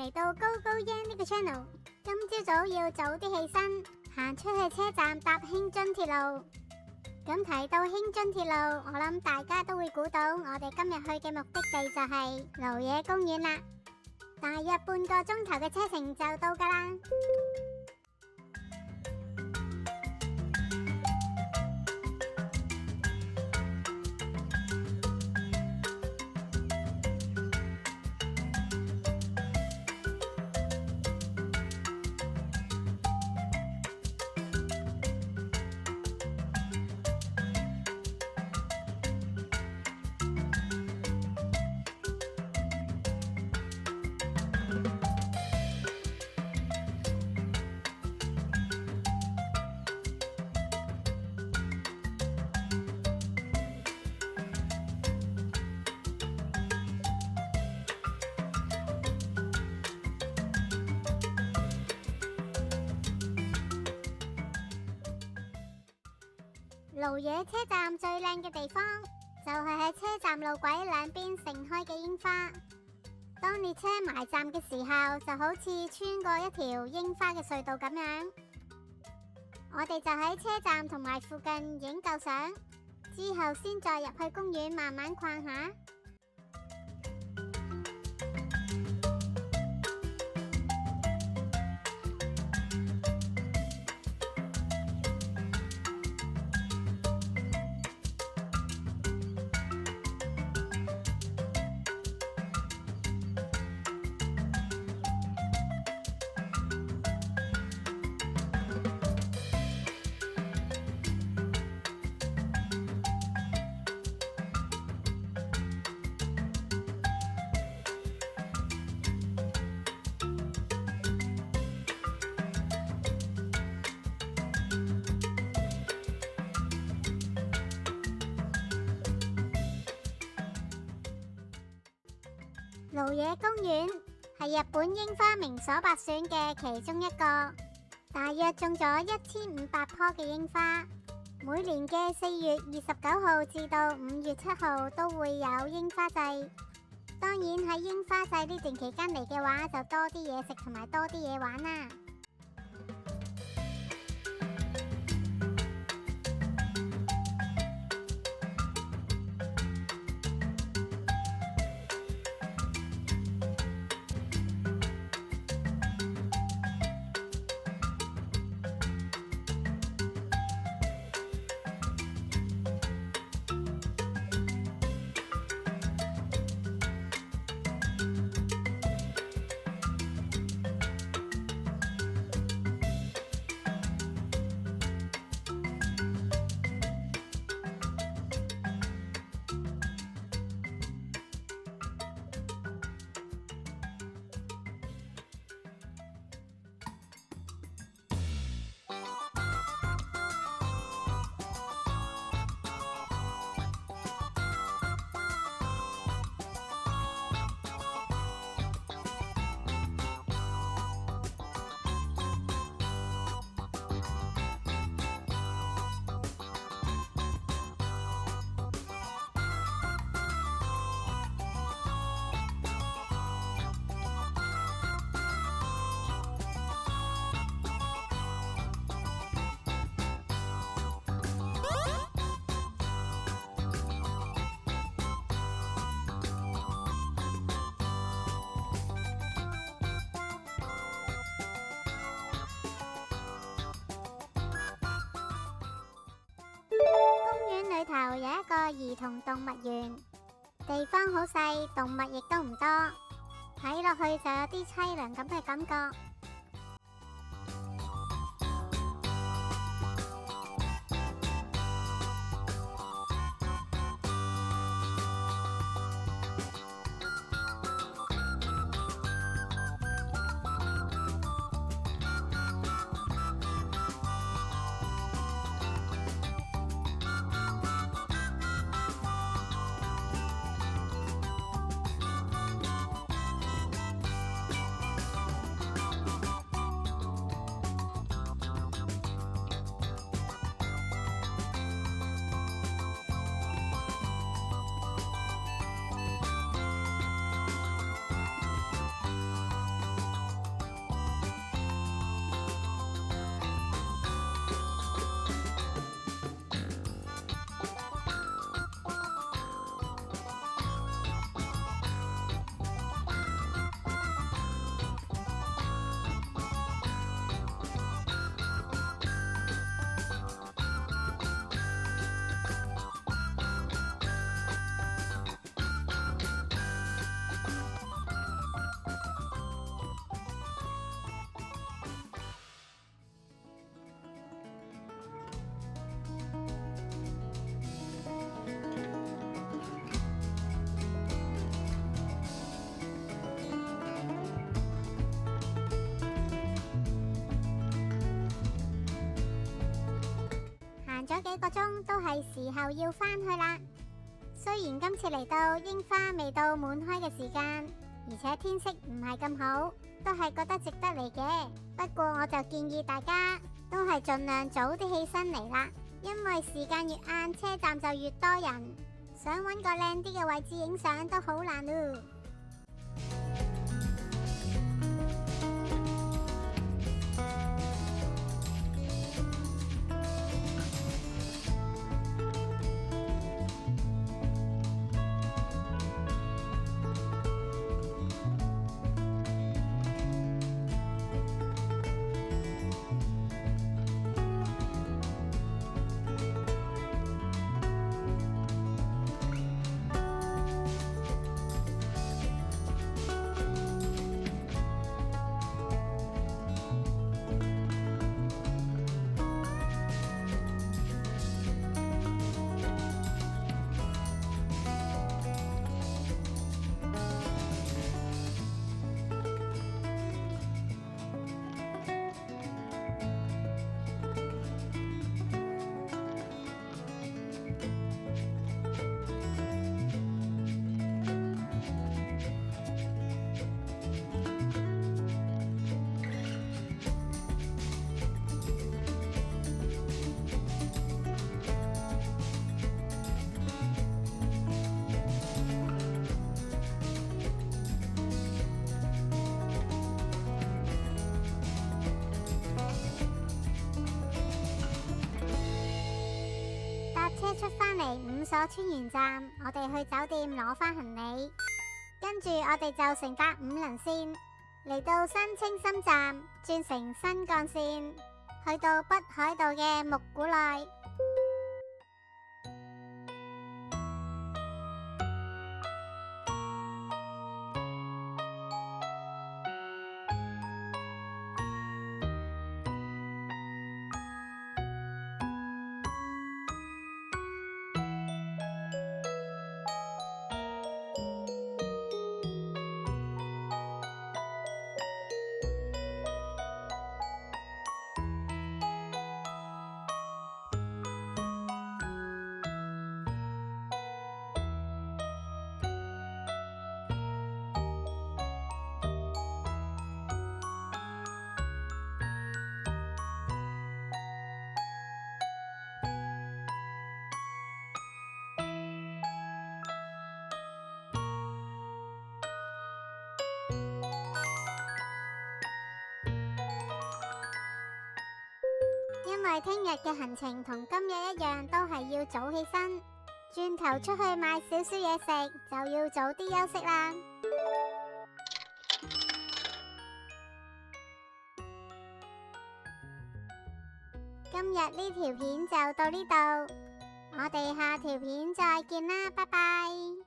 嚟到高高英呢個 channel。今朝早要早啲起身，行出去車站搭興津鐵路。咁提到興津鐵路，我諗大家都會估到我哋今日去嘅目的地就係蘆野公園啦。大約半個鐘頭嘅車程就到噶啦。蘆野車站最靚嘅地方就係喺車站路軌兩邊盛開嘅櫻花。當列車埋站嘅時候，就好似穿過一條櫻花嘅隧道咁樣。我哋就喺車站同埋附近影夠相，之後先再入去公園慢慢逛下。蘆野公園係日本櫻花名所百選嘅其中一個，大約種咗1500棵嘅櫻花。每年嘅4月29號至到5月7號都會有櫻花祭。當然喺櫻花祭呢段期間嚟嘅話，就多啲嘢食同埋多啲嘢玩啦。裏頭有一個兒童動物園，地方好細，動物亦都唔多，睇落去就有啲淒涼咁嘅感覺。咗幾個鐘，都係時候要返去啦。雖然今次嚟到櫻花未到滿開嘅時間，而且天色唔係咁好，都係覺得值得嚟嘅。不過我就建議大家都係盡量早啲起身嚟啦，因為時間越晏，車站就越多人，想搵個靚啲嘅位置影相都好難咯。車出返嚟五所川原站，我哋去酒店攞返行李，跟住我哋就乘搭5輪線嚟到新青森站，轉乘新幹線去到北海道嘅目古內。因為聽日嘅行程同今日一樣，都係要早起身，轉頭出去買少少嘢食，就要早啲休息啦。今日呢條片就到呢度，我哋下條片再見啦，拜拜。